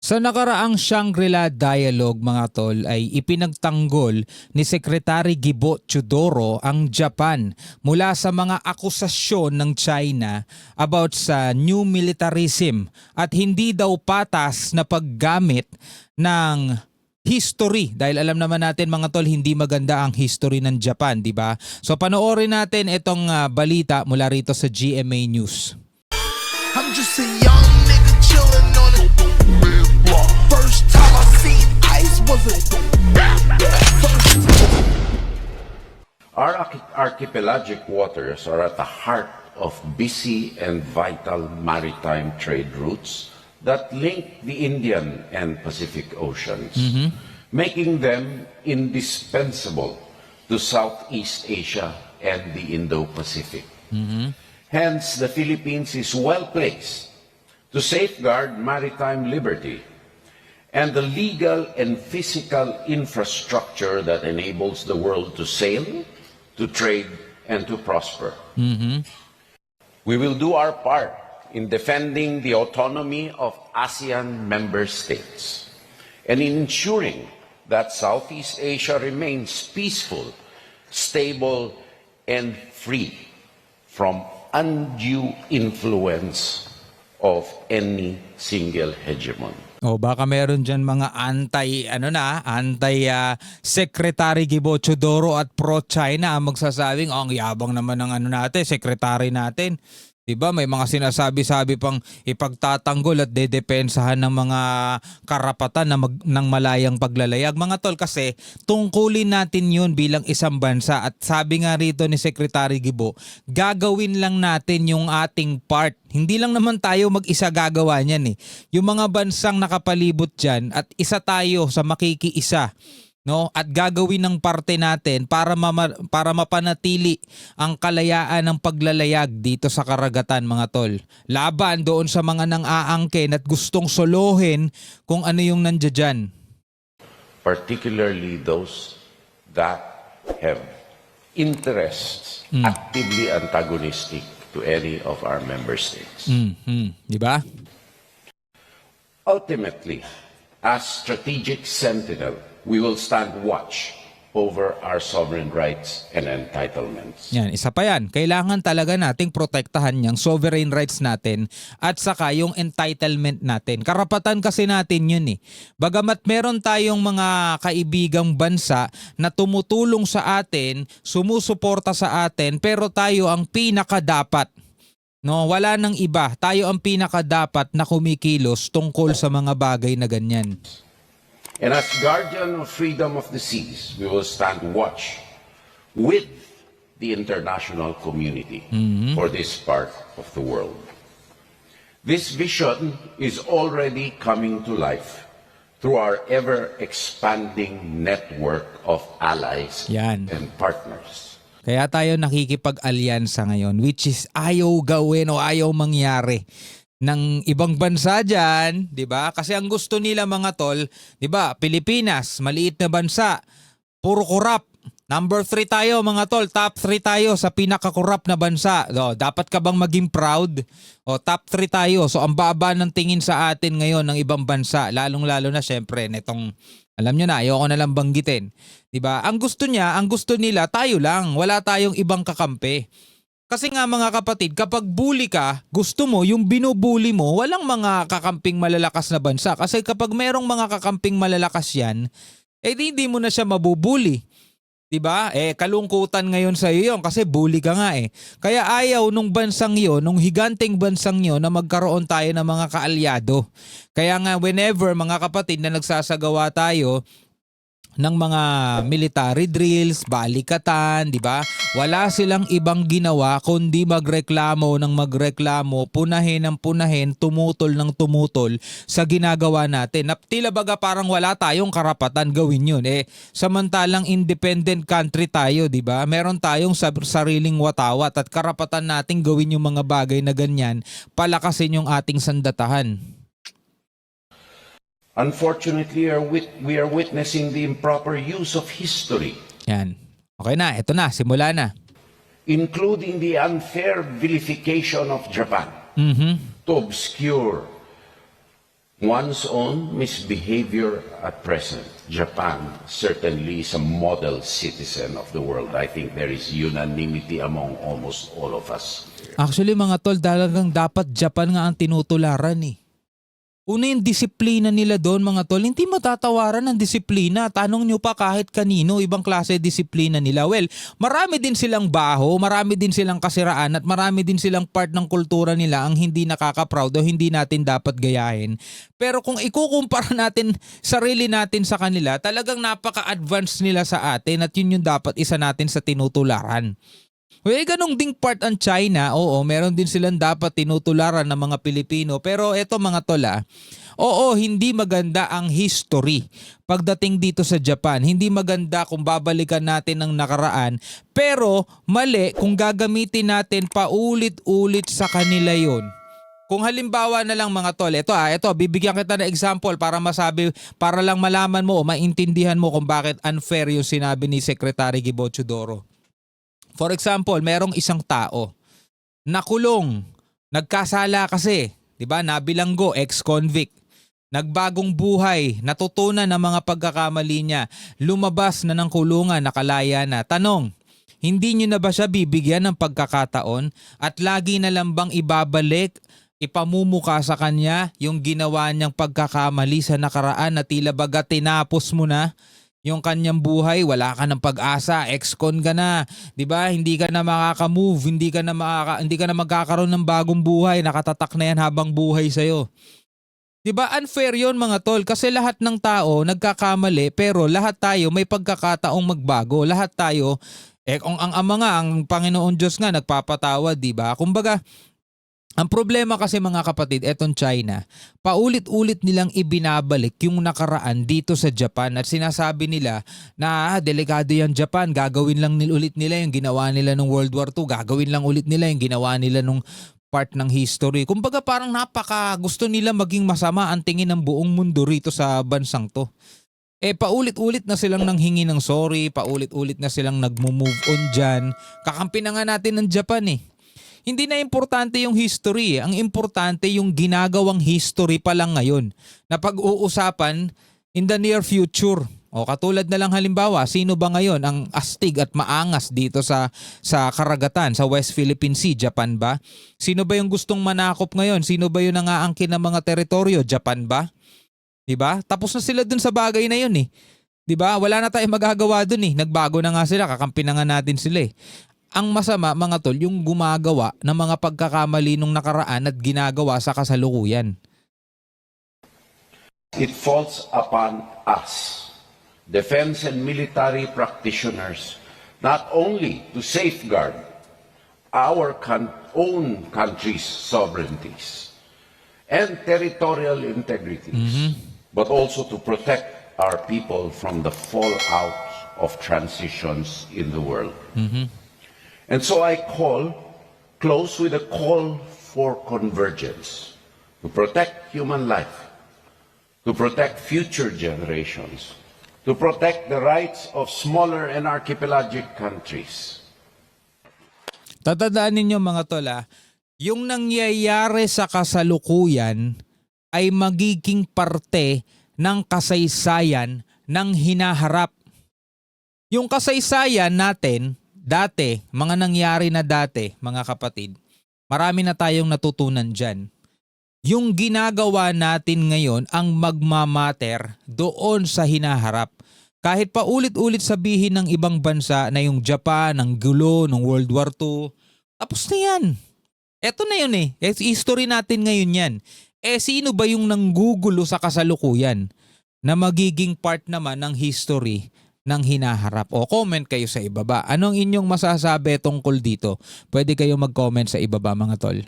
Sa nakaraang Shangri-La Dialogue mga tol ay ipinagtanggol ni Secretary Gibo Teodoro ang Japan mula sa mga akusasyon ng China about sa new militarism at hindi daw patas na paggamit ng history dahil alam naman natin mga tol hindi maganda ang history ng Japan, di ba? So panoorin natin itong balita mula rito sa GMA News. I'm just a young nigga chillin' on it. First time I seen ice was a Our archipelagic waters are at the heart of busy and vital maritime trade routes that link the Indian and Pacific Oceans, making them indispensable to Southeast Asia and the Indo-Pacific. Hence, the Philippines is well placed to safeguard maritime liberty and the legal and physical infrastructure that enables the world to sail, to trade, and to prosper. We will do our part in defending the autonomy of ASEAN member states and in ensuring that Southeast Asia remains peaceful, stable, and free from undue influence of any single hegemon. O baka meron diyan mga anti Secretary Gibo Teodoro at pro-China ang magsasabing ang yabang naman ng natin, secretary natin. 'Di ba? May mga sinasabi-sabi pang ipagtatanggol at dedepensahan ng mga karapatan ng malayang paglalayag. Mga tol, kasi tungkulin natin 'yun bilang isang bansa at sabi nga rito ni Secretary Gibo, gagawin lang natin yung ating part. Hindi lang naman tayo mag-isa gagawa niyan eh. Yung mga bansang nakapalibot diyan at isa tayo sa makikiisa, no, at gagawin ng parte natin para mapanatili ang kalayaan ng paglalayag dito sa karagatan mga tol. Laban doon sa mga nang-aangkin at gustong solohin kung ano yung nandiyan. Particularly those that have interests actively antagonistic to any of our member states. Di ba? Ultimately, as strategic sentinel, we will stand watch over our sovereign rights and entitlements. Yan, isa pa yan. Kailangan talaga nating protektahan yung sovereign rights natin at saka yung entitlement natin. Karapatan kasi natin yun eh. Bagamat meron tayong mga kaibigang bansa na tumutulong sa atin, sumusuporta sa atin, pero tayo ang pinakadapat. No, wala nang iba. Tayo ang pinakadapat na kumikilos tungkol sa mga bagay na ganyan. And as guardian of freedom of the seas, we will stand watch with the international community for this part of the world. This vision is already coming to life through our ever-expanding network of allies Yan. and partners. Kaya tayo nakikipag-alyansa ngayon, which is ayaw gawin o ayaw mangyari ng ibang bansa dyan, di ba? Kasi ang gusto nila mga tol, di ba, Pilipinas, maliit na bansa, puro korap. Number 3 tayo mga tol, top 3 tayo sa pinaka-corrupt na bansa. So, dapat ka bang maging proud? O, top 3 tayo. So ang baba ng tingin sa atin ngayon ng ibang bansa, lalong-lalo na syempre netong, alam nyo na, ayoko na lang banggitin. Diba? Ang gusto nila, tayo lang. Wala tayong ibang kakampi. Kasi nga mga kapatid, kapag bully ka, gusto mo, yung binubuli mo, walang mga kakamping malalakas na bansa. Kasi kapag merong mga kakamping malalakas yan, hindi mo na siya mabubuli. Diba? Kalungkutan ngayon sa iyo yun kasi bully ka nga eh. Kaya ayaw nung bansang yun, nung higanting bansang yun na magkaroon tayo ng mga kaalyado. Kaya nga whenever mga kapatid na nagsasagawa tayo ng mga military drills, balikatan, di ba? Wala silang ibang ginawa kundi magreklamo ng magreklamo, punahin ng punahin, tumutol ng tumutol sa ginagawa natin. Tila baga parang wala tayong karapatan gawin yun. Samantalang independent country tayo, di ba? Meron tayong sariling watawat at karapatan nating gawin yung mga bagay na ganyan, palakasin yung ating sandatahan. Unfortunately, we are witnessing the improper use of history, Yan. Okay na, eto na, simula na. including the unfair vilification of Japan to obscure one's own misbehavior at present, Japan certainly is a model citizen of the world. I think there is unanimity among almost all of us. Actually mga tol, talagang dapat Japan nga ang tinutularan eh. Una yung disiplina nila doon mga tol, hindi matatawaran ng disiplina. Tanong nyo pa kahit kanino, ibang klase disiplina nila. Well, marami din silang baho, marami din silang kasiraan at marami din silang part ng kultura nila ang hindi nakaka-proud o hindi natin dapat gayahin. Pero kung ikukumpara natin sarili natin sa kanila, talagang napaka-advanced nila sa atin at yun yung dapat isa natin sa tinutularan. Well, ganong ding part ang China, oo, meron din silang dapat tinutularan ng mga Pilipino. Pero eto mga tola, oo, hindi maganda ang history pagdating dito sa Japan. Hindi maganda kung babalikan natin ang nakaraan. Pero mali kung gagamitin natin paulit-ulit sa kanila yon. Kung halimbawa na lang mga tol, ito bibigyan kita ng example para masabi, para lang malaman mo o maintindihan mo kung bakit unfair yung sinabi ni Secretary Gibo Chodoro. For example, merong isang tao, nakulong, nagkasala kasi, 'di ba? Nabilanggo, ex-convict, nagbagong buhay, natutunan ng mga pagkakamali niya, lumabas na ng kulungan, nakalaya na. Tanong, hindi niyo na ba siya bibigyan ng pagkakataon at lagi na lang bang ibabalik, ipamumuka sa kanya yung ginawa niyang pagkakamali sa nakaraan na tila baga tinapos mo na yung kanyang buhay, wala ka ng pag-asa, ex-con ka na, 'di ba? Hindi ka na makaka-move, hindi ka na magkakaroon ng bagong buhay, nakatatak na yan habang buhay sa iyo. 'Di ba? Unfair 'yon mga tol kasi lahat ng tao nagkakamali pero lahat tayo may pagkakataong magbago. Lahat tayo kung ang ama nga, ang Panginoon Diyos nga nagpapatawad, 'di ba? Kumbaga, ang problema kasi mga kapatid, etong China, paulit-ulit nilang ibinabalik yung nakaraan dito sa Japan at sinasabi nila na delikado yung Japan, gagawin lang ulit nila yung ginawa nila nung World War II, gagawin lang ulit nila yung ginawa nila nung part ng history. Kumbaga parang gusto nila maging masama ang tingin ng buong mundo rito sa bansang to. Paulit-ulit na silang nanghingi ng sorry, paulit-ulit na silang nagmo-move on dyan. Kakampi na nga natin ng Japan eh. Hindi na importante yung history. Ang importante yung ginagawang history pa lang ngayon na pag-uusapan in the near future. O katulad na lang halimbawa, sino ba ngayon ang astig at maangas dito sa karagatan, sa West Philippine Sea? Japan ba? Sino ba yung gustong manakop ngayon? Sino ba yung nangaangkin ng mga teritoryo? Japan ba? Diba? Tapos na sila dun sa bagay na yun eh. Diba? Wala na tayong magagawa dun eh. Nagbago na nga sila, kakampi na nga natin sila eh. Ang masama mga tol, yung gumagawa ng mga pagkakamali nung nakaraan at ginagawa sa kasalukuyan. It falls upon us, defense and military practitioners, not only to safeguard our own country's sovereignties and territorial integrities, but also to protect our people from the fallout of transitions in the world. And so I close with a call for convergence to protect human life, to protect future generations, to protect the rights of smaller and archipelagic countries. Tatandaan ninyo mga tol, yung nangyayari sa kasalukuyan ay magiging parte ng kasaysayan ng hinaharap. Yung kasaysayan natin, dati, mga nangyari na dati, mga kapatid, marami na tayong natutunan dyan. Yung ginagawa natin ngayon ang magmamater doon sa hinaharap. Kahit pa ulit-ulit sabihin ng ibang bansa na yung Japan, ang gulo ng World War II, tapos na yan. Eto na yun eh. History natin ngayon yan. Sino ba yung nanggugulo sa kasalukuyan na magiging part naman ng history ng hinaharap? O comment kayo sa ibaba. Anong inyong masasabi tungkol dito? Pwede kayong mag-comment sa ibaba mga tol.